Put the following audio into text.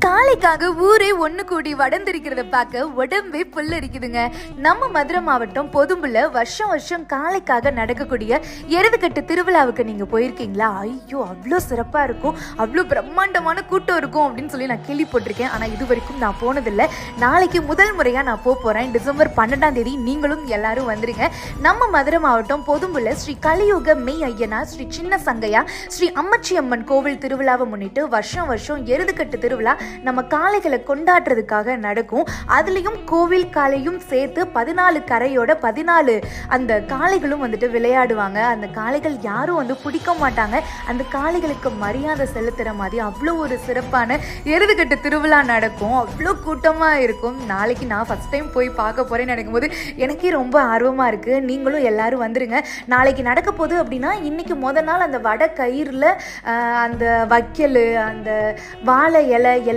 காளைக்காக ஊரே ஒண்ணு கூடி வடந்திருக்கிறத பார்க்க உடம்பே புல்லரிக்குதுங்க. நம்ம மதுரை மாவட்டம் பொதும்புல வருஷம் வருஷம் காளைக்காக நடக்கக்கூடிய எருதுகட்டு திருவிழாவுக்கு நீங்க போயிருக்கீங்களா? ஐயோ, அவ்வளோ சிறப்பா இருக்கும், அவ்வளோ பிரம்மாண்டமான கூட்டம் இருக்கும் அப்படின்னு சொல்லி நான் கேள்விப்பட்டிருக்கேன். ஆனா இது வரைக்கும் நான் போனதில்லை. நாளைக்கு முதல் முறையா நான் போறேன். டிசம்பர் 12 நீங்களும் எல்லாரும் வந்துருங்க. நம்ம மதுரை மாவட்டம் பொதும்புல ஸ்ரீ கலியுக மெய் ஐயனார் ஸ்ரீ சின்ன சங்கையா ஸ்ரீ அம்மச்சி அம்மன் கோவில் திருவிழாவை முன்னிட்டு வருஷம் வருஷம் எருதுகட்டு திருவிழா நம்ம காளைகளை கொண்டாடுறதுக்காக நடக்கும். அதுலயும் கோவில் காளையும் சேர்த்து 14 கரையோட 14 அந்த காளைகளும் வந்துட்டு விளையாடுவாங்க. அந்த காளைகள் யாரும் வந்து பிடிக்க மாட்டாங்க. அந்த காளைகளுக்கு மரியாதை செலுத்துற மாதிரி அவ்வளோ ஒரு சிறப்பான எருதுகட்டு திருவிழா நடக்கும். அவ்வளோ கூட்டமா இருக்கும். நாளைக்கு நான் ஃபர்ஸ்ட் டைம் போய் பார்க்க போறேன்னு நினைக்கும் போது எனக்கே ரொம்ப ஆர்வமா இருக்கு. நீங்களும் எல்லாரும் வந்துருங்க. நாளைக்கு நடக்க போகுது அப்படின்னா இன்னைக்கு முதல் நாள் அந்த வடை கயிறுல அந்த வைக்கல், அந்த வாழை இலை எல்லாம்